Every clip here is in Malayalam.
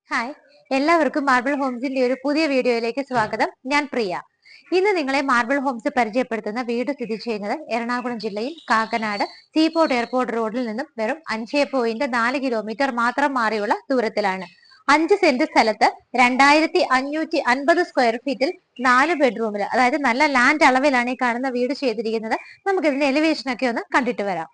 ഹായ്, എല്ലാവർക്കും മാർബിൾ ഹോംസിന്റെ ഒരു പുതിയ വീഡിയോയിലേക്ക് സ്വാഗതം. ഞാൻ പ്രിയ. ഇന്ന് നിങ്ങളെ മാർബിൾ ഹോംസ് പരിചയപ്പെടുത്തുന്ന വീട് സ്ഥിതി ചെയ്യുന്നത് എറണാകുളം ജില്ലയിൽ കാക്കനാട് സീപോർട്ട് എയർപോർട്ട് റോഡിൽ നിന്നും വെറും 5.4 കിലോമീറ്റർ മാത്രം മാറിയുള്ള ദൂരത്തിലാണ്. 5 സെന്റ് സ്ഥലത്ത് 2550 സ്ക്വയർ ഫീറ്റിൽ 4 ബെഡ്റൂമിൽ, അതായത് നല്ല ലാൻഡ് അളവിലാണ് ഈ കാണുന്ന വീട് ചെയ്തിരിക്കുന്നത്. നമുക്ക് ഇതിന്റെ എലിവേഷൻ ഒക്കെ ഒന്ന് കണ്ടിട്ട് വരാം.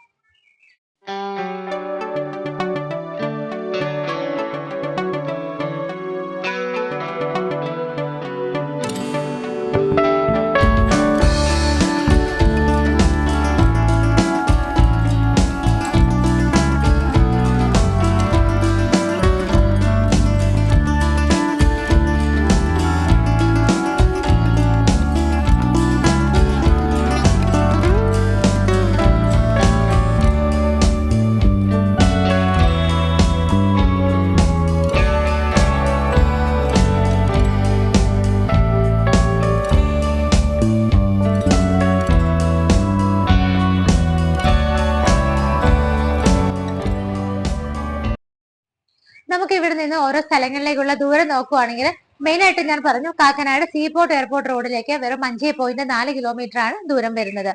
നമുക്ക് ഇവിടെ നിന്ന് ഓരോ സ്ഥലങ്ങളിലേക്കുള്ള ദൂരം നോക്കുവാണെങ്കിൽ മെയിൻ ആയിട്ട് ഞാൻ പറഞ്ഞു, കാക്കനാട് സീപോർട്ട് എയർപോർട്ട് റോഡിലേക്ക് വെറും 5.4 കിലോമീറ്റർ ആണ് ദൂരം വരുന്നത്.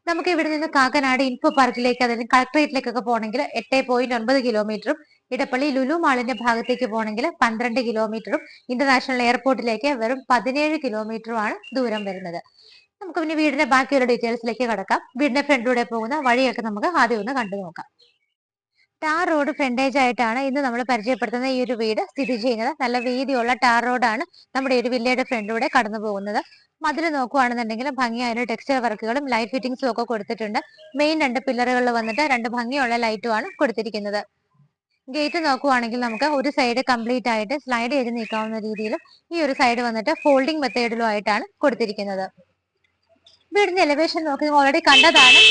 നമുക്ക് ഇവിടെ നിന്ന് കാക്കനാട് ഇൻഫോ പാർക്കിലേക്ക്, അതായത് കളക്ട്രേറ്റിലേക്കൊക്കെ പോകണമെങ്കിൽ 8.9 കിലോമീറ്ററും, ഇടപ്പള്ളി ലുലു മാളിന്റെ ഭാഗത്തേക്ക് പോകണമെങ്കിൽ 12 കിലോമീറ്ററും, ഇന്റർനാഷണൽ എയർപോർട്ടിലേക്ക് വെറും 17 കിലോമീറ്ററുമാണ് ദൂരം വരുന്നത്. നമുക്ക് പിന്നെ വീടിന്റെ ബാക്കിയുള്ള ഡീറ്റെയിൽസിലേക്ക് കടക്കാം. വീടിന്റെ ഫ്രണ്ടിലൂടെ പോകുന്ന വഴിയൊക്കെ നമുക്ക് ആദ്യം ഒന്ന് കണ്ടു നോക്കാം. ടാർ റോഡ് ഫ്രണ്ടേജ് ആയിട്ടാണ് ഇന്ന് നമ്മൾ പരിചയപ്പെടുത്തുന്ന ഈ ഒരു വീട് സ്ഥിതി ചെയ്യുന്നത്. നല്ല വീതിയുള്ള ടാർ റോഡാണ് നമ്മുടെ ഒരു വില്ലയുടെ ഫ്രണ്ടിലൂടെ കടന്നു പോകുന്നത്. മതിൽ നോക്കുകയാണെന്നുണ്ടെങ്കിൽ ഭംഗിയായ ടെക്സ്ചർ വർക്കുകളും ലൈറ്റ് ഫിറ്റിംഗ്സും ഒക്കെ കൊടുത്തിട്ടുണ്ട്. മെയിൻ 2 പില്ലറുകളിൽ വന്നിട്ട് 2 ഭംഗിയുള്ള ലൈറ്റുമാണ് കൊടുത്തിരിക്കുന്നത്. ഗേറ്റ് നോക്കുവാണെങ്കിൽ നമുക്ക് ഒരു സൈഡ് കംപ്ലീറ്റ് ആയിട്ട് സ്ലൈഡ് ചെയ്ത് നീക്കാവുന്ന രീതിയിലും ഈ ഒരു സൈഡ് വന്നിട്ട് ഫോൾഡിംഗ് മെത്തേഡിലും ആയിട്ടാണ് കൊടുത്തിരിക്കുന്നത്. വീടിന്റെ എലിവേഷൻ നോക്കി ഓൾറെഡി കണ്ടതാണ്.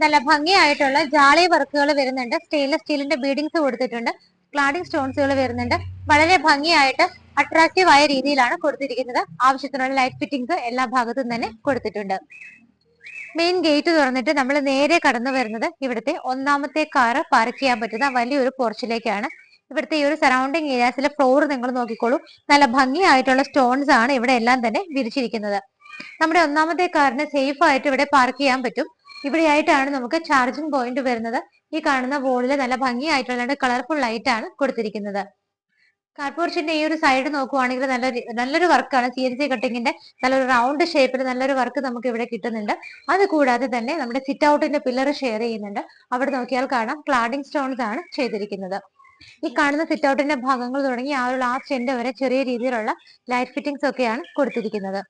നല്ല ഭംഗിയായിട്ടുള്ള ജാളി വർക്കുകൾ വരുന്നുണ്ട്. സ്റ്റെയിൻലെസ് സ്റ്റീലിന്റെ ബീഡിങ്സ് കൊടുത്തിട്ടുണ്ട്. ക്ലാഡിംഗ് സ്റ്റോൺസുകൾ വരുന്നുണ്ട്. വളരെ ഭംഗിയായിട്ട് അട്രാക്റ്റീവ് ആയ രീതിയിലാണ് കൊടുത്തിരിക്കുന്നത്. ആവശ്യത്തിനുള്ള ലൈറ്റ് ഫിറ്റിംഗ്സ് എല്ലാ ഭാഗത്തും തന്നെ കൊടുത്തിട്ടുണ്ട്. മെയിൻ ഗേറ്റ് തുറന്നിട്ട് നമ്മൾ നേരെ കടന്നു വരുന്നത് ഇവിടുത്തെ ഒന്നാമത്തെ കാറ് പാർക്ക് ചെയ്യാൻ പറ്റുന്ന വലിയൊരു പോർച്ചിലേക്കാണ്. ഇവിടുത്തെ ഈ ഒരു സറൗണ്ടിങ് ഏരിയാസിലെ ഫ്ലോർ നിങ്ങൾ നോക്കിക്കോളൂ. നല്ല ഭംഗിയായിട്ടുള്ള സ്റ്റോൺസ് ആണ് ഇവിടെ എല്ലാം തന്നെ വിരിച്ചിരിക്കുന്നത്. നമ്മുടെ ഒന്നാമത്തെ കാറിന് സേഫ് ആയിട്ട് ഇവിടെ പാർക്ക് ചെയ്യാൻ പറ്റും. ഇവിടെയായിട്ടാണ് നമുക്ക് ചാർജിങ് പോയിന്റ് വരുന്നത്. ഈ കാണുന്ന വോളില് നല്ല ഭംഗിയായിട്ടുള്ള കളർഫുൾ ലൈറ്റ് ആണ് കൊടുത്തിരിക്കുന്നത്. കാർപോർച്ചിന്റെ ഈ ഒരു സൈഡ് നോക്കുവാണെങ്കിൽ നല്ലൊരു വർക്കാണ്. CNC കട്ടിങ്ങിന്റെ നല്ലൊരു റൗണ്ട് ഷേപ്പിൽ നല്ലൊരു വർക്ക് നമുക്ക് ഇവിടെ കിട്ടുന്നുണ്ട്. അത് കൂടാതെ തന്നെ നമ്മുടെ സിറ്റ് ഔട്ടിന്റെ പില്ലർ ഷെയർ ചെയ്യുന്നുണ്ട്. അവിടെ നോക്കിയാൽ കാണാം ക്ലാഡിംഗ് സ്റ്റോൺസ് ആണ് ചെയ്തിരിക്കുന്നത്. ഈ കാണുന്ന സിറ്റ് ഔട്ടിന്റെ ഭാഗങ്ങൾ തുടങ്ങി ആ ഒരു ലാസ്റ്റ് എൻഡ് വരെ ചെറിയ രീതിയിലുള്ള ലൈറ്റ് ഫിറ്റിംഗ്സ് ഒക്കെയാണ് കൊടുത്തിരിക്കുന്നത്.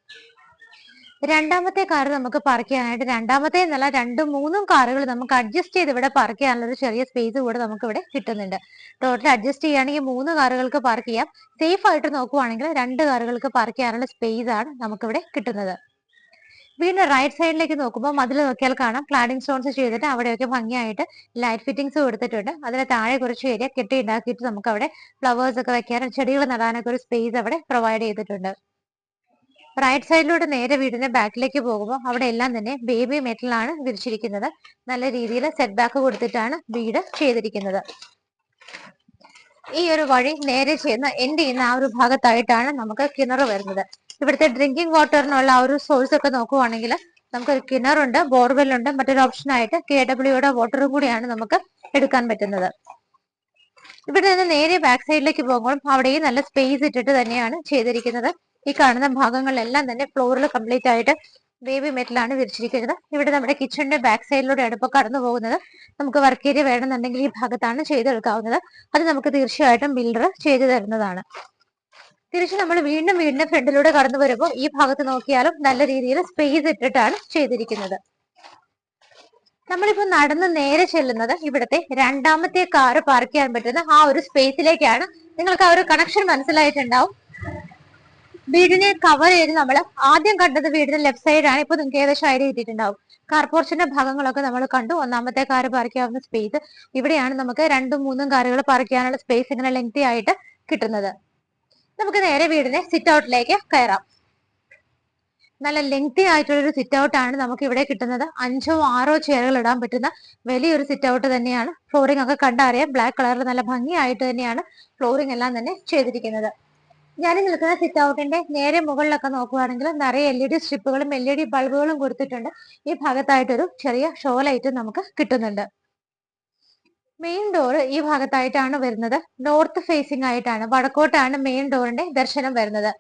രണ്ടാമത്തെ കാർ നമുക്ക് പാർക്ക് ചെയ്യാനായിട്ട്, രണ്ടാമത്തെ എന്നല്ല 2-3 കാറുകൾ നമുക്ക് അഡ്ജസ്റ്റ് ചെയ്ത് ഇവിടെ പാർക്ക് ചെയ്യാനുള്ള ഒരു ചെറിയ സ്പേസ് കൂടെ നമുക്ക് ഇവിടെ കിട്ടുന്നുണ്ട്. ടോട്ടൽ അഡ്ജസ്റ്റ് ചെയ്യുകയാണെങ്കിൽ 3 കാറുകൾക്ക് പാർക്ക് ചെയ്യാം. സേഫ് ആയിട്ട് നോക്കുവാണെങ്കിൽ 2 കാറുകൾക്ക് പാർക്ക് ചെയ്യാനുള്ള സ്പേസ് ആണ് നമുക്കിവിടെ കിട്ടുന്നത്. വീടിന്റെ റൈറ്റ് സൈഡിലേക്ക് നോക്കുമ്പോൾ മതിൽ നോക്കിയാൽ കാണാം ക്ലാഡിംഗ് സ്റ്റോൺസ് ചെയ്തിട്ട് അവിടെയൊക്കെ ഭംഗിയായിട്ട് ലൈറ്റ് ഫിറ്റിംഗ്സ് കൊടുത്തിട്ടുണ്ട്. അതിന് താഴെ കുറച്ച് ഏരിയ കെട്ടി ഉണ്ടാക്കിയിട്ട് നമുക്ക് അവിടെ ഫ്ലവേഴ്സ് ഒക്കെ വെക്കാനും ചെടികൾ നടാനൊക്കെ ഒരു സ്പേസ് അവിടെ പ്രൊവൈഡ് ചെയ്തിട്ടുണ്ട്. റൈറ്റ് സൈഡിലൂടെ നേരെ വീടിന്റെ ബാക്കിലേക്ക് പോകുമ്പോൾ അവിടെ എല്ലാം തന്നെ ബേബി മെറ്റലാണ് വിരിച്ചിരിക്കുന്നത്. നല്ല രീതിയിൽ സെറ്റ് ബാക്ക് കൊടുത്തിട്ടാണ് വീട് ചെയ്തിരിക്കുന്നത്. ഈ ഒരു വഴി നേരെ എൻഡ് ചെയ്യുന്ന ആ ഒരു ഭാഗത്തായിട്ടാണ് നമുക്ക് കിണർ വരുന്നത്. ഇവിടുത്തെ ഡ്രിങ്കിങ് വാട്ടറിനുള്ള ആ ഒരു സോഴ്സ് ഒക്കെ നോക്കുവാണെങ്കിൽ നമുക്കൊരു കിണറുണ്ട്, ബോർവെല്ലുണ്ട്. മറ്റൊരു ഓപ്ഷൻ ആയിട്ട് KWയുടെ വാട്ടറും കൂടിയാണ് നമുക്ക് എടുക്കാൻ പറ്റുന്നത്. ഇവിടെ നിന്ന് നേരെ ബാക്ക് സൈഡിലേക്ക് പോകുമ്പോൾ അവിടെയും നല്ല സ്പേസ് ഇട്ടിട്ട് തന്നെയാണ് ചെയ്തിരിക്കുന്നത്. ഈ കാണുന്ന ഭാഗങ്ങളിലെല്ലാം തന്നെ ഫ്ലോറിൽ കംപ്ലീറ്റ് ആയിട്ട് ബേബി മെറ്റലാണ് വിരിച്ചിരിക്കുന്നത്. ഇവിടെ നമ്മുടെ കിച്ചണിന്റെ ബാക്ക് സൈഡിലൂടെ അടുപ്പ് കടന്നു പോകുന്നത്. നമുക്ക് വർക്ക് ഏരിയ വേണമെന്നുണ്ടെങ്കിൽ ഈ ഭാഗത്താണ് ചെയ്തെടുക്കാവുന്നത്. അത് നമുക്ക് തീർച്ചയായിട്ടും ബിൽഡർ ചെയ്തു തരുന്നതാണ്. തിരിച്ച് നമ്മൾ വീണ്ടും വീടിന്റെ ഫ്രണ്ടിലൂടെ കടന്നു വരുമ്പോൾ ഈ ഭാഗത്ത് നോക്കിയാലും നല്ല രീതിയിൽ സ്പേസ് ഇട്ടിട്ടാണ് ചെയ്തിരിക്കുന്നത്. നമ്മളിപ്പോ നടന്ന് നേരെ ചെല്ലുന്നത് ഇവിടുത്തെ രണ്ടാമത്തെ കാറ് പാർക്ക് ചെയ്യാൻ പറ്റുന്ന ആ ഒരു സ്പേസിലേക്കാണ്. നിങ്ങൾക്ക് ആ ഒരു കണക്ഷൻ മനസ്സിലായിട്ടുണ്ടാവും. വീടിനെ കവർ ചെയ്ത് നമ്മൾ ആദ്യം കണ്ടത് വീടിന്റെ ലെഫ്റ്റ് സൈഡാണ്. ഇപ്പൊ നിങ്ങൾക്ക് ഏകദേശം ഐഡിയ കിട്ടിയിട്ടുണ്ടാവും. കാർപോർച്ചിന്റെ ഭാഗങ്ങളൊക്കെ നമ്മൾ കണ്ടു. ഒന്നാമത്തെ കാറ് പാർക്ക് ചെയ്യാവുന്ന സ്പേസ് ഇവിടെയാണ്. നമുക്ക് 2-3 കാറുകൾ പാർക്ക് ചെയ്യാനുള്ള സ്പേസ് ഇങ്ങനെ ലെങ്തി ആയിട്ട് കിട്ടുന്നത്. നമുക്ക് നേരെ വീടിന്റെ സിറ്റ് ഔട്ടിലേക്ക് കയറാം. നല്ല ലെങ്തി ആയിട്ടുള്ള ഒരു സിറ്റ് ഔട്ട് ആണ് നമുക്ക് ഇവിടെ കിട്ടുന്നത്. 5ഓ 6ഓ ചെയറുകൾ ഇടാൻ പറ്റുന്ന വലിയൊരു സിറ്റ് ഔട്ട് തന്നെയാണ്. ഫ്ലോറിംഗ് ഒക്കെ കണ്ടറിയാം, ബ്ലാക്ക് കളറിൽ നല്ല ഭംഗിയായിട്ട് തന്നെയാണ് ഫ്ലോറിംഗ് എല്ലാം തന്നെ ചെയ്തിരിക്കുന്നത്. ഞാൻ നിൽക്കുന്ന സിറ്റ് ഔട്ടിന്റെ നേരെ മുകളിലൊക്കെ നോക്കുകയാണെങ്കിൽ നിറയെ LED സ്ട്രിപ്പുകളും LED ബൾബുകളും കൊടുത്തിട്ടുണ്ട്. ഈ ഭാഗത്തായിട്ടൊരു ചെറിയ ഷോ ലൈറ്റ് നമുക്ക് കിട്ടുന്നുണ്ട്. മെയിൻ ഡോർ ഈ ഭാഗത്തായിട്ടാണ് വരുന്നത്. നോർത്ത് ഫേസിംഗ് ആയിട്ടാണ്, വടക്കോട്ടാണ് മെയിൻ ഡോറിന്റെ ദർശനം വരുന്നത്.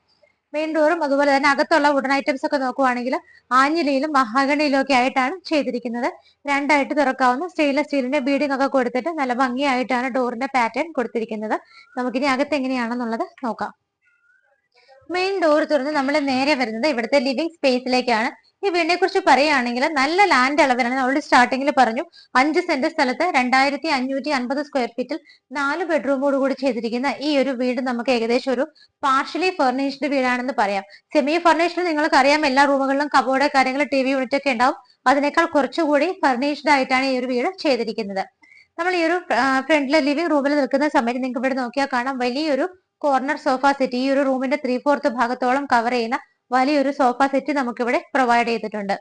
മെയിൻ ഡോറും അതുപോലെ തന്നെ അകത്തുള്ള വുഡൻ ഐറ്റംസ് ഒക്കെ നോക്കുവാണെങ്കിൽ ആഞ്ഞിലിയിലും മഹാഗണിയിലും ഒക്കെ ആയിട്ടാണ് ചെയ്തിരിക്കുന്നത്. രണ്ടായിട്ട് തുറക്കാവുന്ന സ്റ്റെയിൻലെസ് സ്റ്റീലിന്റെ ബീഡിംഗ് ഒക്കെ കൊടുത്തിട്ട് നല്ല ഭംഗിയായിട്ടാണ് ഡോറിന്റെ പാറ്റേൺ കൊടുത്തിരിക്കുന്നത്. നമുക്കിനി അകത്ത് എങ്ങനെയാണെന്നുള്ളത് നോക്കാം. മെയിൻ ഡോർ തുറന്ന് നമ്മൾ നേരെ വരുന്നത് ഇവിടുത്തെ ലിവിംഗ് സ്പേസിലേക്കാണ്. ഈ വീടിനെ കുറിച്ച് പറയുകയാണെങ്കിൽ നല്ല ലാൻഡ് അളവിലാണ്. നമ്മൾ സ്റ്റാർട്ടിങ്ങിൽ പറഞ്ഞു 5 സെന്റ് സ്ഥലത്ത് 2550 സ്ക്വയർ ഫീറ്റിൽ 4 ബെഡ്റൂമോട് കൂടി ചെയ്തിരിക്കുന്ന ഈ ഒരു വീട് നമുക്ക് ഏകദേശം ഒരു പാർഷ്യലി ഫർണിഷ്ഡ് വീടാണെന്ന് പറയാം. സെമി ഫർണിഷ്ഡ് നിങ്ങൾക്ക് അറിയാം, എല്ലാ റൂമുകളിലും കബോർഡ് കാര്യങ്ങൾ TV യൂണിറ്റ് ഒക്കെ ഉണ്ടാവും. അതിനേക്കാൾ കുറച്ചുകൂടി ഫർണിഷ്ഡ് ആയിട്ടാണ് ഈ ഒരു വീട് ചെയ്തിരിക്കുന്നത്. നമ്മൾ ഈ ഒരു ഫ്രണ്ടിലെ ലിവിംഗ് റൂമിൽ നിൽക്കുന്ന സമയത്ത് നിങ്ങൾക്ക് ഇവിടെ നോക്കിയാൽ കാണാം വലിയൊരു കോർണർ സോഫ സെറ്റ്. ഈ ഒരു റൂമിന്റെ 3/4 ഭാഗത്തോളം കവർ ചെയ്യുന്ന വലിയൊരു സോഫ സെറ്റ് നമുക്ക് ഇവിടെ പ്രൊവൈഡ് ചെയ്തിട്ടുണ്ട്.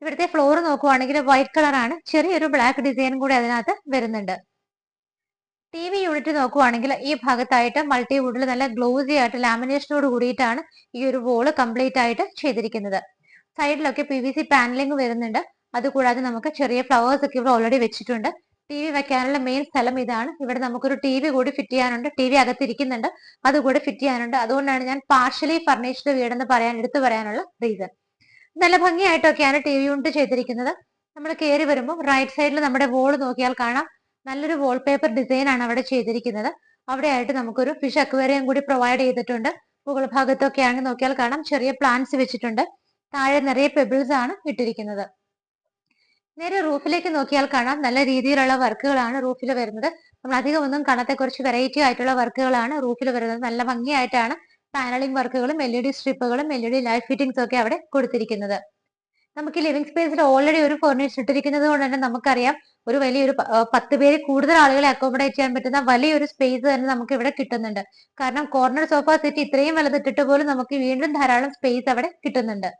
ഇവിടുത്തെ ഫ്ലോർ നോക്കുവാണെങ്കിൽ വൈറ്റ് കളറാണ്, ചെറിയൊരു ബ്ലാക്ക് ഡിസൈനും കൂടി അതിനകത്ത് വരുന്നുണ്ട്. TV യൂണിറ്റ് നോക്കുവാണെങ്കിൽ ഈ ഭാഗത്തായിട്ട് മൾട്ടിവുഡിൽ നല്ല ഗ്ലോസി ആയിട്ട് ലാമിനേഷനോട് കൂടിയിട്ടാണ് ഈ ഒരു വോള് കംപ്ലീറ്റ് ആയിട്ട് ചെയ്തിരിക്കുന്നത്. സൈഡിലൊക്കെ PVC പാനലിംഗ് വരുന്നുണ്ട്. അതുകൂടാതെ നമുക്ക് ചെറിയ ഫ്ലവേഴ്സ് ഒക്കെ ഇവിടെ ഓൾറെഡി വെച്ചിട്ടുണ്ട്. TV വെക്കാനുള്ള മെയിൻ സ്ഥലം ഇതാണ്. ഇവിടെ നമുക്കൊരു TV കൂടി ഫിറ്റ് ചെയ്യാനുണ്ട്. TV അകത്തിരിക്കുന്നുണ്ട്, അതുകൂടി ഫിറ്റ് ചെയ്യാനുണ്ട്. അതുകൊണ്ടാണ് ഞാൻ പാർഷ്യലി ഫർണിഷ്ഡ് വീടെന്ന് എടുത്തു പറയാനുള്ള റീസൺ. നല്ല ഭംഗിയായിട്ടൊക്കെയാണ് TV യൂണിറ്റ് ചെയ്തിരിക്കുന്നത്. നമ്മൾ കയറി വരുമ്പോൾ റൈറ്റ് സൈഡിൽ നമ്മുടെ വോൾ നോക്കിയാൽ കാണാം, നല്ലൊരു വാൾപേപ്പർ ഡിസൈൻ ആണ് അവിടെ ചെയ്തിരിക്കുന്നത്. അവിടെ ആയിട്ട് നമുക്കൊരു ഫിഷ് അക്വേറിയം കൂടി പ്രൊവൈഡ് ചെയ്തിട്ടുണ്ട്. മുകൾ ഭാഗത്തൊക്കെ ആണെങ്കിൽ നോക്കിയാൽ കാണാം ചെറിയ പ്ലാന്റ്സ് വെച്ചിട്ടുണ്ട്. താഴെ നിറയെ പെബിൾസ് ആണ് ഇട്ടിരിക്കുന്നത്. നേരെ റൂഫിലേക്ക് നോക്കിയാൽ കാണാം നല്ല രീതിയിലുള്ള വർക്കുകളാണ് റൂഫിൽ വരുന്നത്. നമ്മൾ അധികം ഒന്നും കാണാത്ത കുറച്ച് വെറൈറ്റി ആയിട്ടുള്ള വർക്കുകളാണ് റൂഫിൽ വരുന്നത്. നല്ല ഭംഗിയായിട്ടാണ് പാനലിംഗ് വർക്കുകളും LED സ്ട്രിപ്പുകളും LED ലൈറ്റ് ഫിറ്റിംഗ്സും ഒക്കെ അവിടെ കൊടുത്തിരിക്കുന്നത്. നമുക്ക് ലിവിംഗ് സ്പേസിൽ ഓൾറെഡി ഒരു ഫർണിച്ചർ ഇട്ടിരിക്കുന്നത് കൊണ്ട് തന്നെ നമുക്കറിയാം ഒരു വലിയൊരു 10 പേര് കൂടുതൽ ആളുകളെ അക്കോമഡേറ്റ് ചെയ്യാൻ പറ്റുന്ന വലിയൊരു സ്പേസ് തന്നെ നമുക്ക് ഇവിടെ കിട്ടുന്നുണ്ട്. കാരണം കോർണർ സോഫ സെറ്റ് ഇത്രയും വലുതിട്ടിട്ട് പോലും നമുക്ക് വീണ്ടും ധാരാളം സ്പേസ് അവിടെ കിട്ടുന്നുണ്ട്.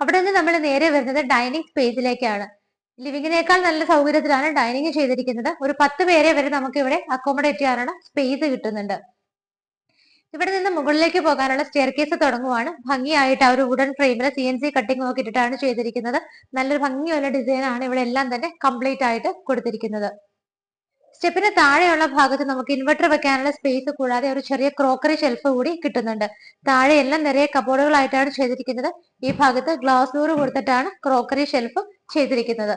അവിടെ നിന്ന് നമ്മൾ നേരെ വരുന്നത് ഡൈനിങ് സ്പേസിലേക്കാണ്. ലിവിങ്ങിനേക്കാൾ നല്ല സൗകര്യത്തിലാണ് ഡൈനിങ് ചെയ്തിരിക്കുന്നത്. ഒരു 10 പേരെ വരെ നമുക്ക് ഇവിടെ അക്കോമഡേറ്റ് ചെയ്യാനുള്ള സ്പേസ് കിട്ടുന്നുണ്ട്. ഇവിടെ നിന്ന് മുകളിലേക്ക് പോകാനുള്ള സ്റ്റെയർ കേസ് തുടങ്ങുവാണ്. ഭംഗിയായിട്ട് ആ ഒരു വുഡൻ ഫ്രെയിമിൽ CNC കട്ടിംഗ് ഒക്കെ ഇട്ടിട്ടാണ് ചെയ്തിരിക്കുന്നത്. നല്ലൊരു ഭംഗിയുള്ള ഡിസൈൻ ആണ് ഇവിടെ എല്ലാം തന്നെ കംപ്ലീറ്റ് ആയിട്ട് കൊടുത്തിരിക്കുന്നത്. സ്റ്റെപ്പിന് താഴെയുള്ള ഭാഗത്ത് നമുക്ക് ഇൻവെർട്ടർ വെക്കാനുള്ള സ്പേസ് കൂടാതെ ഒരു ചെറിയ ക്രോക്കറി ഷെൽഫ് കൂടി കിട്ടുന്നുണ്ട്. താഴെ എല്ലാം നിറയെ കബോർഡുകളായിട്ടാണ് ചെയ്തിരിക്കുന്നത്. ഈ ഭാഗത്ത് ഗ്ലാസ് ഡോർ കൊടുത്തിട്ടാണ് ക്രോക്കറി ഷെൽഫ് ചെയ്തിരിക്കുന്നത്.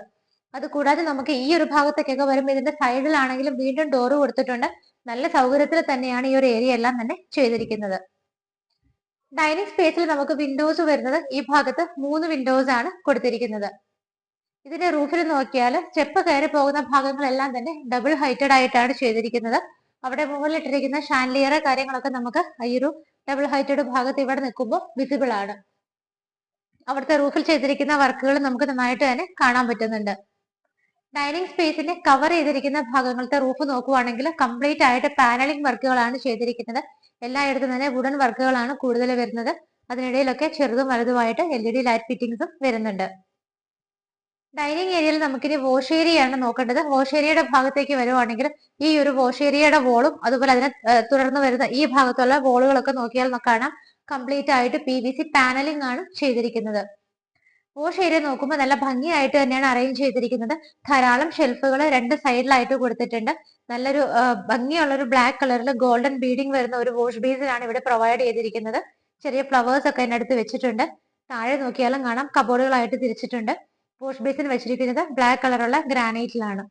അതുകൂടാതെ നമുക്ക് ഈ ഒരു ഭാഗത്തേക്കൊക്കെ വരുമ്പോൾ ഇതിന്റെ സൈഡിലാണെങ്കിലും വീണ്ടും ഡോറ് കൊടുത്തിട്ടുണ്ട്. നല്ല സൗകര്യത്തിൽ തന്നെയാണ് ഈ ഒരു ഏരിയ എല്ലാം തന്നെ ചെയ്തിരിക്കുന്നത്. ഡൈനിങ് സ്പേസിൽ നമുക്ക് വിൻഡോസ് വരുന്നത് ഈ ഭാഗത്ത് 3 വിൻഡോസ് ആണ് കൊടുത്തിരിക്കുന്നത്. ഇതിന്റെ റൂഫിൽ നോക്കിയാൽ സ്റ്റെപ്പ് കയറി പോകുന്ന ഭാഗങ്ങളെല്ലാം തന്നെ ഡബിൾ ഹൈറ്റഡ് ആയിട്ടാണ് ചെയ്തിരിക്കുന്നത്. അവിടെ മുകളിൽ ഇട്ടിരിക്കുന്ന ഷാൻലിയർ കാര്യങ്ങളൊക്കെ നമുക്ക് ഈ ഒരു ഡബിൾ ഹൈറ്റഡ് ഭാഗത്ത് ഇവിടെ നിൽക്കുമ്പോൾ വിസിബിൾ ആണ്. അവിടുത്തെ റൂഫിൽ ചെയ്തിരിക്കുന്ന വർക്കുകൾ നമുക്ക് നന്നായിട്ട് തന്നെ കാണാൻ പറ്റുന്നുണ്ട്. ഡൈനിങ് സ്പേസിന്റെ കവർ ചെയ്തിരിക്കുന്ന ഭാഗങ്ങളത്തെ റൂഫ് നോക്കുവാണെങ്കിൽ കംപ്ലീറ്റ് ആയിട്ട് പാനലിംഗ് വർക്കുകളാണ് ചെയ്തിരിക്കുന്നത്. എല്ലായിടത്തും തന്നെ വുഡൻ വർക്കുകളാണ് കൂടുതൽ വരുന്നത്. അതിനിടയിലൊക്കെ ചെറുതും വലുതുമായിട്ട് LED ലൈറ്റ് ഫിറ്റിംഗ്സും വരുന്നുണ്ട്. ഡൈനിങ് ഏരിയയിൽ നമുക്കിനി വാഷ് ഏരിയയാണ് നോക്കേണ്ടത്. വാഷ് ഏരിയയുടെ ഭാഗത്തേക്ക് വരുവാണെങ്കിൽ ഈ ഒരു വാഷ് ഏരിയയുടെ വോളും അതുപോലെ അതിനെ തുടർന്ന് വരുന്ന ഈ ഭാഗത്തുള്ള വോളുകളൊക്കെ നോക്കിയാൽ കാണാം കംപ്ലീറ്റ് ആയിട്ട് PVC പാനലിംഗ് ആണ് ചെയ്തിരിക്കുന്നത്. വാഷ് ഏരിയ നോക്കുമ്പോൾ നല്ല ഭംഗിയായിട്ട് തന്നെയാണ് അറേഞ്ച് ചെയ്തിരിക്കുന്നത്. ധാരാളം ഷെൽഫുകൾ 2 സൈഡിലായിട്ട് കൊടുത്തിട്ടുണ്ട്. നല്ലൊരു ഭംഗിയുള്ള ഒരു ബ്ലാക്ക് കളറിൽ ഗോൾഡൻ ബീഡിംഗ് വരുന്ന ഒരു വാഷ് ബേസിനാണ് ഇവിടെ പ്രൊവൈഡ് ചെയ്തിരിക്കുന്നത്. ചെറിയ ഫ്ലവേഴ്സ് ഒക്കെ അതിനടുത്ത് വെച്ചിട്ടുണ്ട്. താഴെ നോക്കിയാലും കാണാം കബോർഡുകളായിട്ട് തിരിച്ചിട്ടുണ്ട്. വാഷ് ബേസിൻ വെച്ചിരിക്കുന്നത് ബ്ലാക്ക് കളറുള്ള ഗ്രാനൈറ്റിലാണ്.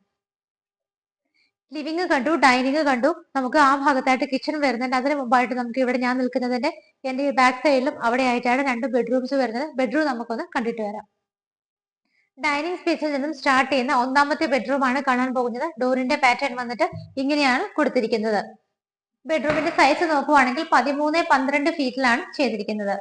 ലിവിംഗ് കണ്ടു, ഡൈനിങ് കണ്ടു. നമുക്ക് ആ ഭാഗത്തായിട്ട് കിച്ചൺ വരുന്നുണ്ട്. അതിന് മുമ്പായിട്ട് നമുക്ക് ഇവിടെ ഞാൻ നിൽക്കുന്നതിന്റെ എന്റെ ബാക്ക് സൈഡിലും അവിടെ ആയിട്ടാണ് 2 ബെഡ്റൂംസ് വരുന്നത്. ബെഡ്റൂം നമുക്കൊന്ന് കണ്ടിട്ട് വരാം. ഡൈനിങ് സ്പേസിൽ നിന്നും സ്റ്റാർട്ട് ചെയ്യുന്ന 1ാമത്തെ ബെഡ്റൂം ആണ് കാണാൻ പോകുന്നത്. ഡോറിന്റെ പാറ്റേൺ വന്നിട്ട് ഇങ്ങനെയാണ് കൊടുത്തിരിക്കുന്നത്. ബെഡ്റൂമിന്റെ സൈസ് നോക്കുവാണെങ്കിൽ 13-12 ഫീറ്റിലാണ് ചെയ്തിരിക്കുന്നത്.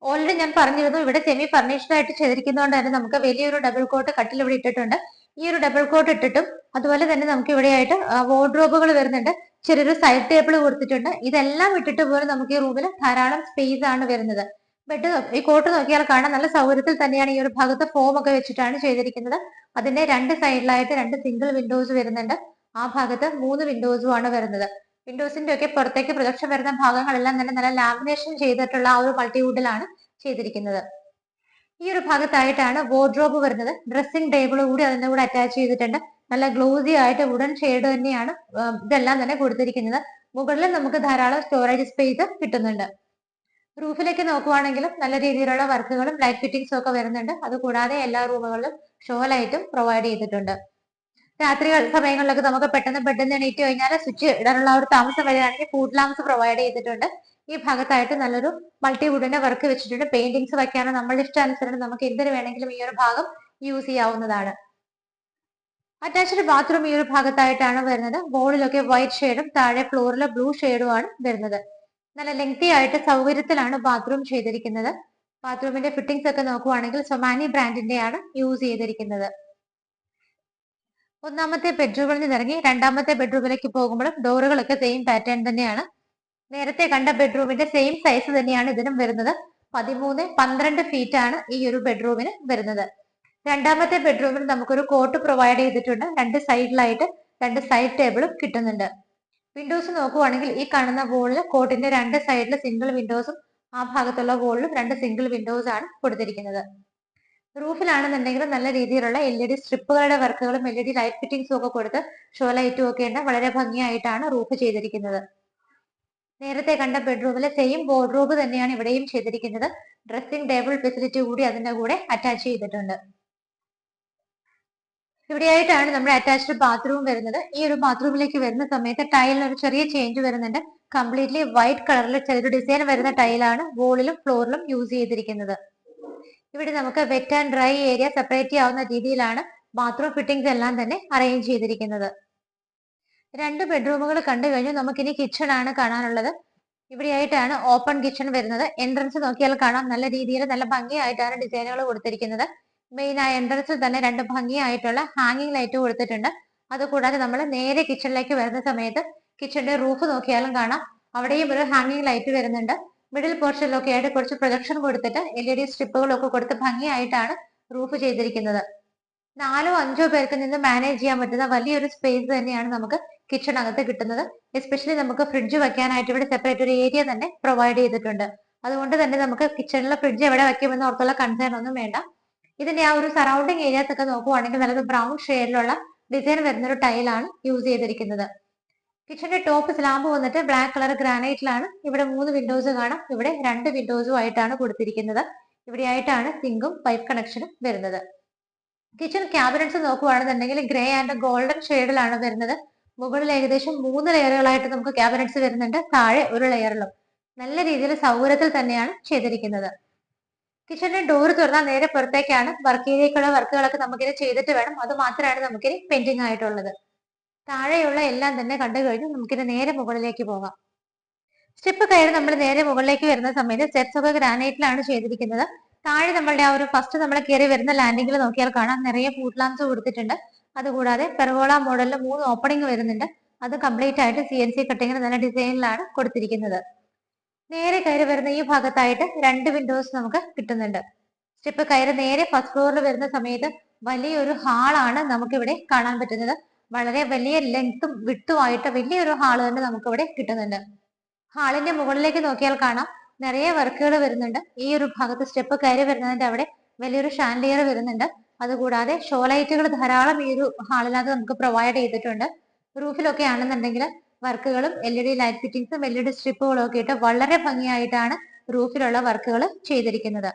ഓൾറെഡി ഞാൻ പറഞ്ഞിരുന്നു ഇവിടെ സെമി ഫർണിഷ്ഡ് ആയിട്ട് ചെയ്തിരിക്കുന്നതുകൊണ്ട് തന്നെ നമുക്ക് വലിയൊരു ഡബിൾ കോട്ട് കട്ടിൽ ഇവിടെ ഇട്ടിട്ടുണ്ട്. ഈ ഒരു ഡബിൾ കോട്ട് ഇട്ടിട്ടും അതുപോലെ തന്നെ നമുക്ക് ഇവിടെ ആയിട്ട് വാർഡ്രോബുകൾ വരുന്നുണ്ട്. ചെറിയൊരു സൈഡ് ടേബിൾ കൊടുത്തിട്ടുണ്ട്. ഇതെല്ലാം ഇട്ടിട്ട് പോലും നമുക്ക് ഈ റൂമിൽ ധാരാളം സ്പേസ് ആണ് വരുന്നത്. ബെഡ് ഈ കോട്ട് നോക്കിയാൽ കാണാം നല്ല സൗകര്യത്തിൽ തന്നെയാണ് ഈ ഒരു ഭാഗത്ത് ഫോം ഒക്കെ വെച്ചിട്ടാണ് ചെയ്തിരിക്കുന്നത്. അതിന്റെ രണ്ട് സൈഡിലായിട്ട് രണ്ട് സിംഗിൾ വിൻഡോസ് വരുന്നുണ്ട്. ആ ഭാഗത്ത് 3 വിൻഡോസും ആണ് വരുന്നത്. വിൻഡോസിന്റെ ഒക്കെ പുറത്തേക്ക് പ്രൊജക്ഷൻ വരുന്ന ഭാഗങ്ങളെല്ലാം തന്നെ നല്ല ലാമിനേഷൻ ചെയ്തിട്ടുള്ള ആ ഒരു മൾട്ടിവുഡിലാണ് ചെയ്തിരിക്കുന്നത്. ഈ ഒരു ഭാഗത്തായിട്ടാണ് വാർഡ്രോബ് വരുന്നത്. ഡ്രസ്സിംഗ് ടേബിൾ കൂടി അതിന്റെ കൂടെ അറ്റാച്ച് ചെയ്തിട്ടുണ്ട്. നല്ല ഗ്ലോസി ആയിട്ട് വുഡൻ ഷെയ്ഡ് തന്നെയാണ് ഇതെല്ലാം തന്നെ കൊടുത്തിരിക്കുന്നത്. മുകളിൽ നമുക്ക് ധാരാളം സ്റ്റോറേജ് സ്പേസ് കിട്ടുന്നുണ്ട്. റൂഫിലേക്ക് നോക്കുവാണെങ്കിലും നല്ല രീതിയിലുള്ള വർക്കുകളും ലൈറ്റ് ഫിറ്റിംഗ്സും ഒക്കെ വരുന്നുണ്ട്. അതുകൂടാതെ എല്ലാ റൂമുകളിലും ഷോ ലൈറ്റും പ്രൊവൈഡ് ചെയ്തിട്ടുണ്ട്. രാത്രി സമയങ്ങളിലൊക്കെ നമുക്ക് പെട്ടെന്ന് ബെഡിൽ നിന്ന് എണീറ്റ് കഴിഞ്ഞാൽ സ്വിച്ച് ഇടാനുള്ള ഒരു താമസം വരികയാണെങ്കിൽ ഫുഡ് ലാംപ്സ് പ്രൊവൈഡ് ചെയ്തിട്ടുണ്ട്. ഈ ഭാഗത്തായിട്ട് നല്ലൊരു മൾട്ടിവുഡിന്റെ വർക്ക് വെച്ചിട്ടുണ്ട്. പെയിന്റിങ്സ് വയ്ക്കാനോ നമ്മളുടെ ഇഷ്ടാനുസരണം നമുക്ക് എന്തിനു വേണമെങ്കിലും ഈ ഒരു ഭാഗം യൂസ് ചെയ്യാവുന്നതാണ്. അറ്റാച്ച്ഡ് ബാത്റൂം ഈ ഒരു ഭാഗത്തായിട്ടാണ് വരുന്നത്. വോളിലൊക്കെ വൈറ്റ് ഷെയ്ഡും താഴെ ഫ്ലോറിൽ ബ്ലൂ ഷെയ്ഡും ആണ് വരുന്നത്. നല്ല ലെങ്തി ആയിട്ട് സൗകര്യത്തിലാണ് ബാത്റൂം ചെയ്തിരിക്കുന്നത്. ബാത്റൂമിന്റെ ഫിറ്റിംഗ്സ് ഒക്കെ നോക്കുവാണെങ്കിൽ സൊമാനി ബ്രാൻഡിന്റെയാണ് യൂസ് ചെയ്തിരിക്കുന്നത്. ഒന്നാമത്തെ ബെഡ്റൂമിൽ നിന്ന് ഇറങ്ങി രണ്ടാമത്തെ ബെഡ്റൂമിലേക്ക് പോകുമ്പോഴും ഡോറുകളൊക്കെ സെയിം പാറ്റേൺ തന്നെയാണ്. നേരത്തെ കണ്ട ബെഡ്റൂമിന്റെ സെയിം സൈസ് തന്നെയാണ് ഇതിനും വരുന്നത്. 13-12 ഫീറ്റ് ആണ് ഈ ഒരു ബെഡ്റൂമിന് വരുന്നത്. രണ്ടാമത്തെ ബെഡ്റൂമിൽ നമുക്കൊരു കോട്ട് പ്രൊവൈഡ് ചെയ്തിട്ടുണ്ട്. രണ്ട് സൈഡിലായിട്ട് രണ്ട് സൈഡ് ടേബിളും കിട്ടുന്നുണ്ട്. വിൻഡോസ് നോക്കുവാണെങ്കിൽ ഈ കാണുന്ന വോളിൽ കോട്ടിന്റെ രണ്ട് സൈഡിൽ സിംഗിൾ വിൻഡോസും ആ ഭാഗത്തുള്ള വോളിലും രണ്ട് സിംഗിൾ വിൻഡോസ് ആണ് കൊടുത്തിരിക്കുന്നത്. റൂഫിലാണെന്നുണ്ടെങ്കിൽ നല്ല രീതിയിലുള്ള LED സ്ട്രിപ്പുകളുടെ വർക്കുകളും LED ലൈറ്റ് ഫിറ്റിംഗ്സും ഒക്കെ കൊടുത്ത് ഷോ ലൈറ്റും ഒക്കെ ഉണ്ട്. വളരെ ഭംഗിയായിട്ടാണ് റൂഫ് ചെയ്തിരിക്കുന്നത്. നേരത്തെ കണ്ട ബെഡ്റൂമിലെ സെയിം വാർഡ്രോബ് തന്നെയാണ് ഇവിടെയും ചെയ്തിരിക്കുന്നത്. ഡ്രസ്സിംഗ് ടേബിൾ ഫെസിലിറ്റി കൂടി അതിന്റെ കൂടെ അറ്റാച്ച് ചെയ്തിട്ടുണ്ട്. ഇവിടെയായിട്ടാണ് നമ്മുടെ അറ്റാച്ച്ഡ് ബാത്റൂം വരുന്നത്. ഈ ഒരു ബാത്റൂമിലേക്ക് വരുന്ന സമയത്ത് ടൈലിന് ഒരു ചെറിയ ചേഞ്ച് വരുന്നുണ്ട്. കംപ്ലീറ്റ്ലി വൈറ്റ് കളറിൽ ചെറിയൊരു ഡിസൈൻ വരുന്ന ടൈലാണ് വോളിലും ഫ്ലോറിലും യൂസ് ചെയ്തിരിക്കുന്നത്. ഇവിടെ നമുക്ക് wet and dry area separate ചെയ്യാവുന്ന രീതിയിലാണ് ബാത്റൂം ഫിറ്റിംഗ്സ് എല്ലാം തന്നെ അറേഞ്ച് ചെയ്തിരിക്കുന്നത്. രണ്ട് ബെഡ്റൂമുകൾ കണ്ടു കഴിഞ്ഞു. നമുക്കിനി കിച്ചൺ ആണ് കാണാനുള്ളത്. ഇവിടെയായിട്ടാണ് ഓപ്പൺ കിച്ചൺ വരുന്നത്. എൻട്രൻസ് നോക്കിയാൽ കാണാം നല്ല രീതിയിൽ നല്ല ഭംഗിയായിട്ടാണ് ഡിസൈനുകൾ കൊടുത്തിരിക്കുന്നത്. മെയിൻ ആ എൻട്രൻസിൽ തന്നെ രണ്ട് ഭംഗിയായിട്ടുള്ള ഹാങ്ങിങ് ലൈറ്റ് കൊടുത്തിട്ടുണ്ട്. അതുകൂടാതെ നമ്മൾ നേരെ കിച്ചണിലേക്ക് വരുന്ന സമയത്ത് കിച്ചണിന്റെ റൂഫ് നോക്കിയാലും കാണാം അവിടെയും ഒരു ഹാങ്ങിങ് ലൈറ്റ് വരുന്നുണ്ട്. മിഡിൽ പോർഷനിലൊക്കെ ആയിട്ട് കുറച്ച് പ്രൊജക്ഷൻ കൊടുത്തിട്ട് LED സ്ട്രിപ്പുകളൊക്കെ കൊടുത്ത് ഭംഗിയായിട്ടാണ് റൂഫ് ചെയ്തിരിക്കുന്നത്. 4-5 പേർക്ക് നിന്ന് മാനേജ് ചെയ്യാൻ പറ്റുന്ന വലിയൊരു സ്പേസ് തന്നെയാണ് നമുക്ക് കിച്ചണകത്ത് കിട്ടുന്നത്. എസ്പെഷ്യലി നമുക്ക് ഫ്രിഡ്ജ് വെക്കാനായിട്ട് ഇവിടെ സെപ്പറേറ്റ് ഒരു ഏരിയ തന്നെ പ്രൊവൈഡ് ചെയ്തിട്ടുണ്ട്. അതുകൊണ്ട് തന്നെ നമുക്ക് കിച്ചണിലെ ഫ്രിഡ്ജ് എവിടെ വെക്കുമെന്ന് ഓർത്തുള്ള കൺസേൺ ഒന്നും വേണ്ട. ഇതിന്റെ ആ ഒരു സറൗണ്ടിങ് ഏരിയാസ് ഒക്കെ നോക്കുവാണെങ്കിൽ നല്ലൊരു ബ്രൗൺ ഷെയ്ഡിലുള്ള ഡിസൈൻ വരുന്ന ഒരു ടൈലാണ് യൂസ് ചെയ്തിരിക്കുന്നത്. കിച്ചന്റെ ടോപ്പ് സ്ലാബ് വന്നിട്ട് ബ്ലാക്ക് കളർ ഗ്രാനൈറ്റിലാണ്. ഇവിടെ 3 വിൻഡോസ് കാണാം. ഇവിടെ 2 വിൻഡോസും ആയിട്ടാണ് കൊടുത്തിരിക്കുന്നത്. ഇവിടെയായിട്ടാണ് സിങ്കും പൈപ്പ് കണക്ഷനും വരുന്നത്. കിച്ചൺ ക്യാബിനറ്റ്സ് നോക്കുവാണെന്നുണ്ടെങ്കിൽ ഗ്രേ ആൻഡ് ഗോൾഡൻ ഷെയ്ഡിലാണ് വരുന്നത്. മുകളിൽ ഏകദേശം 3 ലെയറുകളായിട്ട് നമുക്ക് ക്യാബിനറ്റ്സ് വരുന്നുണ്ട്. താഴെ ഒരു ലെയറിലും നല്ല രീതിയിൽ സൗകര്യത്തിൽ തന്നെയാണ് ചെയ്തിരിക്കുന്നത്. കിച്ചണിന്റെ ഡോർ തുറന്നാൽ നേരെ പുറത്തേക്കാണ്. വർക്ക് ഏരിയക്കുള്ള വർക്കുകളൊക്കെ നമുക്കിനി ചെയ്തിട്ട് വേണം. അത് മാത്രമാണ് നമുക്കിനി പെൻഡിങ് ആയിട്ടുള്ളത്. താഴെയുള്ള എല്ലാം തന്നെ കണ്ടു കഴിഞ്ഞു. നമുക്കിനി നേരെ മുകളിലേക്ക് പോകാം. സ്റ്റെപ്പ് കയറി നമ്മൾ നേരെ മുകളിലേക്ക് വരുന്ന സമയത്ത് സ്റ്റെപ്സ് ഒക്കെ ഗ്രാനൈറ്റിലാണ് ചെയ്തിരിക്കുന്നത്. താഴെ നമ്മളുടെ ആ ഒരു ഫസ്റ്റ് നമ്മൾ കയറി വരുന്ന ലാൻഡിങ്ങിൽ നോക്കിയാൽ കാണാം നിറയെ ഫുഡ് ലാംപ്സ് കൊടുത്തിട്ടുണ്ട്. അതുകൂടാതെ പെർഗോള മോഡലിൽ 3 ഓപ്പണിംഗ് വരുന്നുണ്ട്. അത് കംപ്ലീറ്റ് ആയിട്ട് CNC കട്ടിങ്ങിന് നല്ല ഡിസൈനിലാണ് കൊടുത്തിരിക്കുന്നത്. നേരെ കയറി വരുന്ന ഈ ഭാഗത്തായിട്ട് 2 വിൻഡോസ് നമുക്ക് കിട്ടുന്നുണ്ട്. സ്റ്റെപ്പ് കയറി നേരെ ഫസ്റ്റ് ഫ്ലോറിൽ വരുന്ന സമയത്ത് വലിയൊരു ഹാളാണ് നമുക്കിവിടെ കാണാൻ പറ്റുന്നത്. വളരെ വലിയ ലെങ്ത്തും വിട്ടുമായിട്ട് വലിയൊരു ഹാള് തന്നെ നമുക്കിവിടെ കിട്ടുന്നുണ്ട്. ഹാളിന്റെ മുകളിലേക്ക് നോക്കിയാൽ കാണാം നിറയെ വർക്കുകൾ വരുന്നുണ്ട്. ഈ ഒരു ഭാഗത്ത് സ്റ്റെപ്പ് കയറി വരുന്നതിന്റെ അവിടെ വലിയൊരു ഷാൻഡിയർ വരുന്നുണ്ട്. അതുകൂടാതെ ഷോ ലൈറ്റുകൾ ധാരാളം ഈ ഒരു ഹാളിനകത്ത് നമുക്ക് പ്രൊവൈഡ് ചെയ്തിട്ടുണ്ട്. റൂഫിലൊക്കെ ആണെന്നുണ്ടെങ്കിൽ വർക്കുകളും LED ലൈറ്റ് ഫിറ്റിംഗ്സും LED സ്ട്രിപ്പുകളും ഒക്കെ ഇട്ട് വളരെ ഭംഗിയായിട്ടാണ് റൂഫിലുള്ള വർക്കുകൾ ചെയ്തിരിക്കുന്നത്.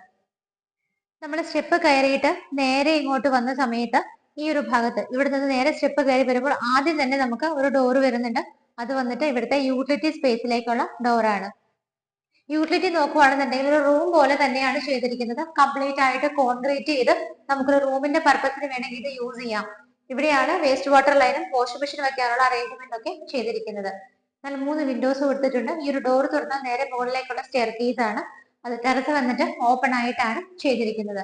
നമ്മൾ സ്റ്റെപ്പ് കയറിയിട്ട് നേരെ ഇങ്ങോട്ട് വന്ന സമയത്ത് ഈ ഒരു ഭാഗത്ത് ഇവിടെ നിന്ന് നേരെ സ്റ്റെപ്പ് കയറി വരുമ്പോൾ ആദ്യം തന്നെ നമുക്ക് ഒരു ഡോർ വരുന്നുണ്ട്. അത് വന്നിട്ട് ഇവിടുത്തെ യൂട്ടിലിറ്റി സ്പേസിലേക്കുള്ള ഡോറാണ്. യൂട്ടിലിറ്റി നോക്കുവാണെന്നുണ്ടെങ്കിൽ ഒരു റൂം പോലെ തന്നെയാണ് ചെയ്തിരിക്കുന്നത്. കംപ്ലീറ്റ് ആയിട്ട് കോൺക്രീറ്റ് ചെയ്ത് നമുക്കൊരു റൂമിന്റെ പർപ്പസിന് വേണമെങ്കിൽ ഇത് യൂസ് ചെയ്യാം. ഇവിടെയാണ് വേസ്റ്റ് വാട്ടർ ലൈനും വാഷിംഗ് മെഷീൻ വെക്കാനുള്ള അറേഞ്ച്മെന്റ് ഒക്കെ ചെയ്തിരിക്കുന്നത്. എന്നാൽ 3 വിൻഡോസ് കൊടുത്തിട്ടുണ്ട്. ഈ ഒരു ഡോർ തുറന്നാൽ നേരെ മുകളിലേക്കുള്ള സ്റ്റെയർ കേസ് ആണ്. അത് ടെറസ് വന്നിട്ട് ഓപ്പൺ ആയിട്ടാണ് ചെയ്തിരിക്കുന്നത്.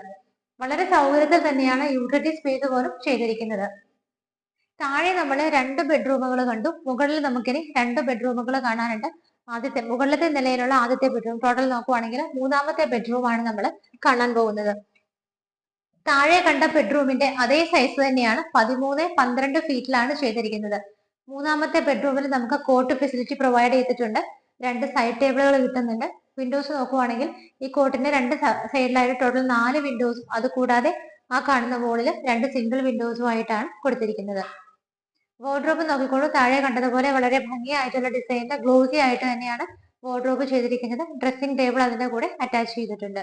വളരെ സൗകര്യത്തിൽ തന്നെയാണ് യൂട്ടിലിറ്റി സ്പേസ് പോലും ചെയ്തിരിക്കുന്നത്. താഴെ നമ്മൾ 2 ബെഡ്റൂമുകൾ കണ്ടു. മുകളിൽ നമുക്കിനി 2 ബെഡ്റൂമുകൾ കാണാനുണ്ട്. ആദ്യത്തെ മുകളിലത്തെ നിലയിലുള്ള ആദ്യത്തെ ബെഡ്റൂം. ടോട്ടൽ നോക്കുവാണെങ്കിൽ മൂന്നാമത്തെ ബെഡ്റൂമാണ് നമ്മൾ കാണാൻ പോകുന്നത്. താഴെ കണ്ട ബെഡ്റൂമിന്റെ അതേ സൈസ് തന്നെയാണ്, 13-12 ഫീറ്റിലാണ് ചെയ്തിരിക്കുന്നത്. മൂന്നാമത്തെ ബെഡ്റൂമിൽ നമുക്ക് കോട്ട് ഫെസിലിറ്റി പ്രൊവൈഡ് ചെയ്തിട്ടുണ്ട്. 2 സൈഡ് ടേബിളുകൾ കിട്ടുന്നുണ്ട്. വിൻഡോസ് നോക്കുവാണെങ്കിൽ ഈ കോട്ടിന്റെ 2 സൈഡിലായിട്ട് ടോട്ടൽ 4 വിൻഡോസും, അതുകൂടാതെ ആ കാണുന്ന വോളിൽ 2 സിംഗിൾ വിൻഡോസും ആയിട്ടാണ് കൊടുത്തിരിക്കുന്നത്. വാർഡ്രോബ് നോക്കിക്കോളൂ. താഴെ കണ്ടതുപോലെ വളരെ ഭംഗിയായിട്ടുള്ള ഡിസൈനിന്റെ ഗ്ലോസി ആയിട്ട് തന്നെയാണ് വാർഡ്രോബ് ചെയ്തിരിക്കുന്നത്. ഡ്രസ്സിംഗ് ടേബിൾ അതിന്റെ കൂടെ അറ്റാച്ച് ചെയ്തിട്ടുണ്ട്.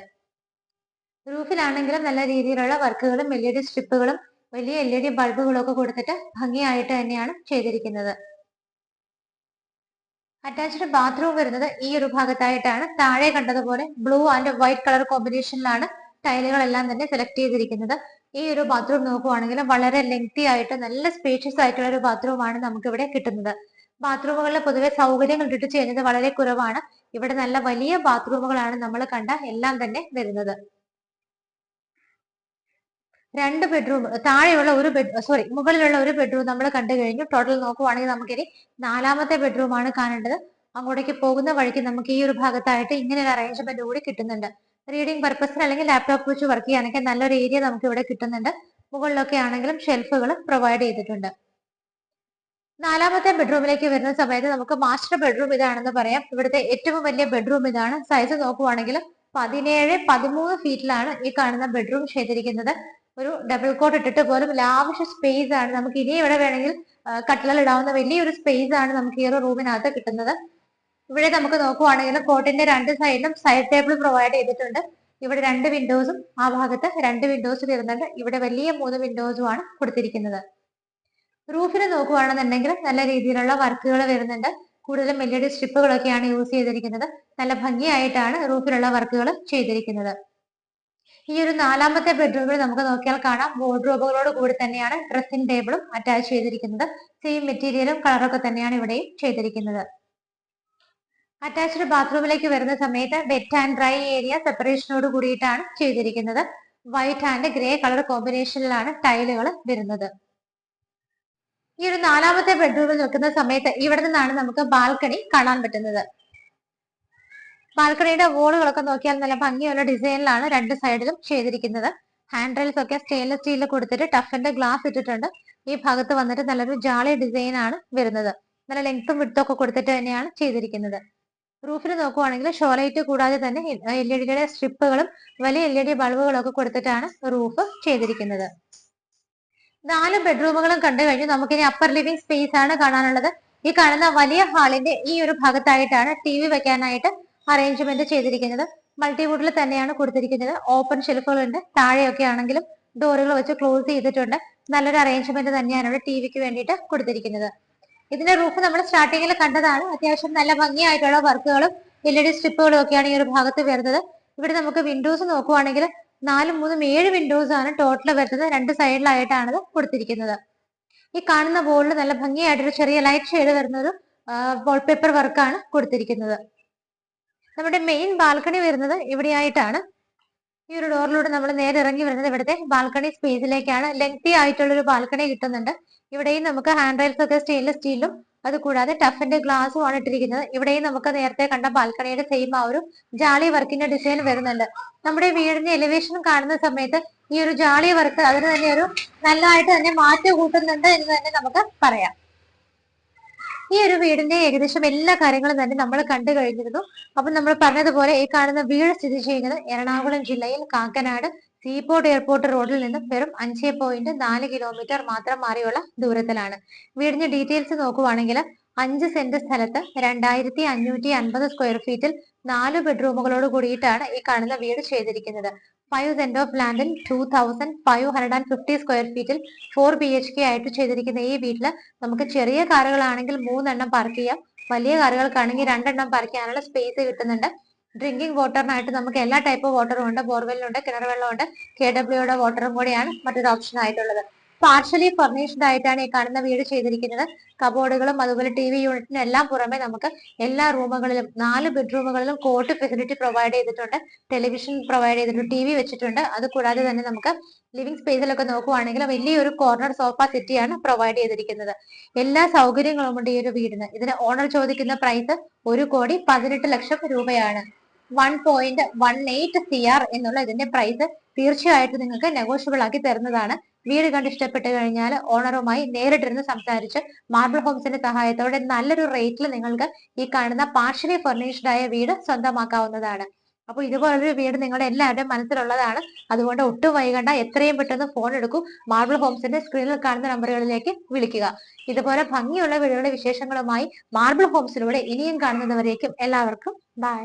റൂഫിലാണെങ്കിലും നല്ല രീതിയിലുള്ള വർക്കുകളും LED സ്ട്രിപ്പുകളും വലിയ LED ബൾബുകളും ഒക്കെ കൊടുത്തിട്ട് ഭംഗിയായിട്ട് തന്നെയാണ് ചെയ്തിരിക്കുന്നത്. അറ്റാച്ച്ഡ് ബാത്റൂം വരുന്നത് ഈ ഒരു ഭാഗത്തായിട്ടാണ്. താഴെ കണ്ടതുപോലെ ബ്ലൂ ആൻഡ് വൈറ്റ് കളർ കോമ്പിനേഷനിലാണ് ടൈലുകളെല്ലാം തന്നെ സെലക്ട് ചെയ്തിരിക്കുന്നത്. ഈ ഒരു ബാത്റൂം നോക്കുവാണെങ്കിൽ വളരെ ലെങ്തി ആയിട്ട് നല്ല സ്പേഷ്യസ് ആയിട്ടുള്ള ഒരു ബാത്റൂമാണ് നമുക്ക് ഇവിടെ കിട്ടുന്നത്. ബാത്റൂമുകളിൽ പൊതുവെ സൗകര്യങ്ങൾ ഇട്ടിട്ട് ചെയ്യുന്നത് വളരെ കുറവാണ്. ഇവിടെ നല്ല വലിയ ബാത്റൂമുകളാണ് നമ്മൾ കണ്ട എല്ലാം തന്നെ വരുന്നത്. 2 ബെഡ്റൂം, താഴെയുള്ള ഒരു മുകളിലുള്ള ഒരു ബെഡ്റൂം നമ്മൾ കണ്ടു കഴിഞ്ഞു. ടോട്ടൽ നോക്കുവാണെങ്കിൽ നമുക്കിനി 4ാമത്തെ ബെഡ്റൂം ആണ് കാണേണ്ടത്. അങ്ങോട്ടേക്ക് പോകുന്ന വഴിക്ക് നമുക്ക് ഈ ഒരു ഭാഗത്തായിട്ട് ഇങ്ങനെ ഒരു അറേഞ്ച്മെന്റ് കൂടി കിട്ടുന്നുണ്ട്. റീഡിംഗ് പർപ്പസിന് അല്ലെങ്കിൽ ലാപ്ടോപ്പ് വെച്ച് വർക്ക് ചെയ്യാനൊക്കെ നല്ലൊരു ഏരിയ നമുക്ക് ഇവിടെ കിട്ടുന്നുണ്ട്. മുകളിലൊക്കെ ആണെങ്കിലും ഷെൽഫുകൾ പ്രൊവൈഡ് ചെയ്തിട്ടുണ്ട്. 4ാമത്തെ ബെഡ്റൂമിലേക്ക് വരുന്ന സമയത്ത് നമുക്ക് മാസ്റ്റർ ബെഡ്റൂം ഇതാണെന്ന് പറയാം. ഇവിടുത്തെ ഏറ്റവും വലിയ ബെഡ്റൂം ഇതാണ്. സൈസ് നോക്കുവാണെങ്കിൽ 17-13 ഫീറ്റിലാണ് ഈ കാണുന്ന ബെഡ്റൂം ചെയ്തിരിക്കുന്നത്. ഒരു ഡബിൾ കോട്ട് ഇട്ടിട്ട് പോലും ലാവിഷ് സ്പേസ് ആണ്. നമുക്ക് ഇനി ഇവിടെ വേണമെങ്കിൽ കട്ടിലിൽ ഇടാവുന്ന വലിയൊരു സ്പേസ് ആണ് നമുക്ക് ഈ ഒരു റൂമിനകത്ത് കിട്ടുന്നത്. ഇവിടെ നമുക്ക് നോക്കുവാണെങ്കിൽ കോട്ടിന്റെ 2 സൈഡിലും സൈഡ് ടേബിൾ പ്രൊവൈഡ് ചെയ്തിട്ടുണ്ട്. ഇവിടെ 2 വിൻഡോസും ആ ഭാഗത്ത് 2 വിൻഡോസ് വരുന്നുണ്ട്. ഇവിടെ വലിയ 3 വിൻഡോസും ആണ് കൊടുത്തിരിക്കുന്നത്. റൂഫിന് നോക്കുവാണെന്നുണ്ടെങ്കിൽ നല്ല രീതിയിലുള്ള വർക്കുകൾ വരുന്നുണ്ട്. കൂടുതലും LED സ്ട്രിപ്പുകളൊക്കെയാണ് യൂസ് ചെയ്തിരിക്കുന്നത്. നല്ല ഭംഗിയായിട്ടാണ് റൂഫിലുള്ള വർക്കുകൾ ചെയ്തിരിക്കുന്നത്. ഈ ഒരു 4ാമത്തെ ബെഡ്റൂമിൽ നമുക്ക് നോക്കിയാൽ കാണാം വാർഡ്രോബുകളോട് കൂടി തന്നെയാണ് ഡ്രസ്സിംഗ് ടേബിളും അറ്റാച്ച് ചെയ്തിരിക്കുന്നത്. സെയിം മെറ്റീരിയലും കളറൊക്കെ തന്നെയാണ് ഇവിടെയും ചെയ്തിരിക്കുന്നത്. അറ്റാച്ച്ഡ് ബാത്റൂമിലേക്ക് വരുന്ന സമയത്ത് വെറ്റ് ആൻഡ് ഡ്രൈ ഏരിയ സെപ്പറേഷനോട് കൂടിയിട്ടാണ് ചെയ്തിരിക്കുന്നത്. വൈറ്റ് ആൻഡ് ഗ്രേ കളർ കോമ്പിനേഷനിലാണ് ടൈലുകൾ വരുന്നത്. ഈ ഒരു 4ാമത്തെ ബെഡ്റൂമിൽ നിൽക്കുന്ന സമയത്ത് ഇവിടെ നിന്നാണ് നമുക്ക് ബാൽക്കണി കാണാൻ പറ്റുന്നത്. ബാൽക്കണിയുടെ വോളുകളൊക്കെ നോക്കിയാൽ നല്ല ഭംഗിയുള്ള ഡിസൈനിലാണ് 2 സൈഡിലും ചെയ്തിരിക്കുന്നത്. ഹാൻഡ് റെയിൽസ് ഒക്കെ സ്റ്റെയിൻലെസ് സ്റ്റീലിൽ കൊടുത്തിട്ട് ടഫിന്റെ ഗ്ലാസ് ഇട്ടിട്ടുണ്ട്. ഈ ഭാഗത്ത് വന്നിട്ട് നല്ലൊരു ജാളി ഡിസൈൻ ആണ് വരുന്നത്. നല്ല ലെങ്ത്തും വിഡ്ത്തും ഒക്കെ കൊടുത്തിട്ട് തന്നെയാണ് ചെയ്തിരിക്കുന്നത്. റൂഫിൽ നോക്കുവാണെങ്കിൽ ഷോലൈറ്റ് കൂടാതെ തന്നെ LED സ്ട്രിപ്പുകളും വലിയ LED ബൾബുകളും ഒക്കെ കൊടുത്തിട്ടാണ് റൂഫ് ചെയ്തിരിക്കുന്നത്. 4 ബെഡ്റൂമുകളും കണ്ടു കഴിഞ്ഞു. നമുക്കിനി അപ്പർ ലിവിംഗ് സ്പേസ് ആണ് കാണാനുള്ളത്. ഈ കാണുന്ന വലിയ ഹാളിന്റെ ഈ ഒരു ഭാഗത്തായിട്ടാണ് TV വെക്കാനായിട്ട് അറേഞ്ച്മെന്റ് ചെയ്തിരിക്കുന്നത്. മൾട്ടിവുഡിൽ തന്നെയാണ് കൊടുത്തിരിക്കുന്നത്. ഓപ്പൺ ഷെൽഫുകളുണ്ട്. താഴെയൊക്കെ ആണെങ്കിലും ഡോറുകൾ വെച്ച് ക്ലോസ് ചെയ്തിട്ടുണ്ട്. നല്ലൊരു അറേഞ്ച്മെന്റ് തന്നെയാണ് ഇവിടെ TVക്ക് വേണ്ടിയിട്ട് കൊടുത്തിരിക്കുന്നത്. ഇതിന്റെ റൂഫ് നമ്മൾ സ്റ്റാർട്ടിങ്ങിൽ കണ്ടതാണ്. അത്യാവശ്യം നല്ല ഭംഗിയായിട്ടുള്ള വർക്കുകളും LED സ്ട്രിപ്പുകളും ഒക്കെയാണ് ഈ ഒരു ഭാഗത്ത് വരുന്നത്. ഇവിടെ നമുക്ക് വിൻഡോസ് നോക്കുവാണെങ്കിൽ 4-3-7 വിൻഡോസ് ആണ് ടോട്ടൽ വരുന്നത്. 2 സൈഡിലായിട്ടാണ് ഇത് കൊടുത്തിരിക്കുന്നത്. ഈ കാണുന്ന ബോർഡിൽ നല്ല ഭംഗിയായിട്ടൊരു ചെറിയ ലൈറ്റ് ഷെയ്ഡ് വരുന്ന ഒരു വാൾപേപ്പർ വർക്കാണ് കൊടുത്തിരിക്കുന്നത്. നമ്മുടെ മെയിൻ ബാൽക്കണി വരുന്നത് ഇവിടെയായിട്ടാണ്. ഈ ഒരു ഡോറിലൂടെ നമ്മൾ നേരെ ഇറങ്ങി വരുന്നത് ഇവിടുത്തെ ബാൽക്കണി സ്പേസിലേക്കാണ്. ലെങ്തി ആയിട്ടുള്ള ഒരു ബാൽക്കണി കിട്ടുന്നുണ്ട്. ഇവിടെയും നമുക്ക് ഹാൻഡ് റെയിൽസ് ഒക്കെ സ്റ്റെയിൻലെസ് സ്റ്റീലും അതുകൂടാതെ ടഫിന്റെ ഗ്ലാസും ആണ് ഇട്ടിരിക്കുന്നത്. ഇവിടെയും നമുക്ക് നേരത്തെ കണ്ട ബാൽക്കണിയുടെ സെയിം ആ ഒരു ജാളി വർക്കിന്റെ ഡിസൈൻ വരുന്നുണ്ട്. നമ്മുടെ വീടിന്റെ എലിവേഷൻ കാണുന്ന സമയത്ത് ഈ ഒരു ജാളി വർക്ക് അതിന് തന്നെ ഒരു നല്ലതായിട്ട് തന്നെ മാറ്റം കൂട്ടുന്നുണ്ട് എന്ന് തന്നെ നമുക്ക് പറയാം. ഈ ഒരു വീടിന്റെ ഏകദേശം എല്ലാ കാര്യങ്ങളും തന്നെ നമ്മൾ കണ്ടു കഴിഞ്ഞിരുന്നു. അപ്പൊ നമ്മൾ പറഞ്ഞതുപോലെ ഈ കാണുന്ന വീട് സ്ഥിതി ചെയ്യുന്നത് എറണാകുളം ജില്ലയിൽ കാക്കനാട് സീപോർട്ട് എയർപോർട്ട് റോഡിൽ നിന്നും വെറും 5.4 കിലോമീറ്റർ മാത്രം മാറിയുള്ള ദൂരത്തിലാണ്. വീടിന്റെ ഡീറ്റെയിൽസ് നോക്കുവാണെങ്കിൽ 5 സെന്റ് സ്ഥലത്ത് 2550 സ്ക്വയർ ഫീറ്റിൽ 4 ബെഡ്റൂമുകളോട് കൂടിയിട്ടാണ് ഈ കാണുന്ന വീട് ചെയ്തിരിക്കുന്നത്. 5 സെന്റ് ഓഫ് ലാൻഡിൽ 2550 സ്ക്വയർ ഫീറ്റിൽ 4 BHK ആയിട്ട് ചെയ്തിരിക്കുന്ന ഈ വീട്ടിൽ നമുക്ക് ചെറിയ കാറുകളാണെങ്കിൽ 3 എണ്ണം പാർക്ക് ചെയ്യാം. വലിയ കാറുകൾക്കാണെങ്കിൽ 2 എണ്ണം പാർക്ക് ചെയ്യാനുള്ള സ്പേസ് കിട്ടുന്നുണ്ട്. ഡ്രിങ്കിങ് വാട്ടറിനായിട്ട് നമുക്ക് എല്ലാ ടൈപ്പ് വാട്ടറും ഉണ്ട്. ബോർവെല്ലുണ്ട്, കിണർ വെള്ളമുണ്ട്, KWയുടെ വാട്ടറും കൂടിയാണ് മറ്റൊരു ഓപ്ഷൻ ആയിട്ടുള്ളത്. പാർഷ്യലി ഫർണിഷ്ഡ് ആയിട്ടാണ് ഈ കാണുന്ന വീട് ചെയ്തിരിക്കുന്നത്. കബോർഡുകളും അതുപോലെ ടി വി യൂണിറ്റിനും എല്ലാം പുറമെ നമുക്ക് എല്ലാ റൂമുകളിലും 4 ബെഡ്റൂമുകളിലും കോട്ട് ഫെസിലിറ്റി പ്രൊവൈഡ് ചെയ്തിട്ടുണ്ട്. ടെലിവിഷൻ പ്രൊവൈഡ് ചെയ്തിട്ടുണ്ട്, ടി വി വെച്ചിട്ടുണ്ട്. അത് കൂടാതെ തന്നെ നമുക്ക് ലിവിംഗ് സ്പേസിലൊക്കെ നോക്കുവാണെങ്കിൽ വലിയൊരു കോർണർ സോഫ സെറ്റിയാണ് പ്രൊവൈഡ് ചെയ്തിരിക്കുന്നത്. എല്ലാ സൗകര്യങ്ങളും ഉണ്ട് ഈ ഒരു വീടിന്. ഇതിന് ഓണർ ചോദിക്കുന്ന പ്രൈസ് 1,18,00,000 രൂപയാണ്. 1.18 CR എന്നുള്ള ഇതിന്റെ പ്രൈസ് തീർച്ചയായിട്ടും നിങ്ങൾക്ക് നെഗോഷ്യബിൾ ആക്കി തരുന്നതാണ്. വീട് കണ്ട് ഇഷ്ടപ്പെട്ട് കഴിഞ്ഞാൽ ഓണറുമായി നേരിട്ടിരുന്ന് സംസാരിച്ച് മാർബിൾ ഹോംസിന്റെ സഹായത്തോടെ നല്ലൊരു റേറ്റിൽ നിങ്ങൾക്ക് ഈ കാണുന്ന പാർഷ്യലി ഫർണിഷ്ഡ് ആയ വീട് സ്വന്തമാക്കാവുന്നതാണ്. അപ്പോൾ ഇതുപോലൊരു വീട് നിങ്ങളുടെ എല്ലാവരുടെയും മനസ്സിലുള്ളതാണ്. അതുകൊണ്ട് ഒട്ടും വൈകണ്ട, എത്രയും പെട്ടെന്ന് ഫോൺ എടുക്കൂ. മാർബിൾ ഹോംസിന്റെ സ്ക്രീനിൽ കാണുന്ന നമ്പറുകളിലേക്ക് വിളിക്കുക. ഇതുപോലെ ഭംഗിയുള്ള വീടുകളുടെ വിശേഷങ്ങളുമായി മാർബിൾ ഹോംസിലൂടെ ഇനിയും കാണുന്നതുവരേക്കും എല്ലാവർക്കും ബൈ.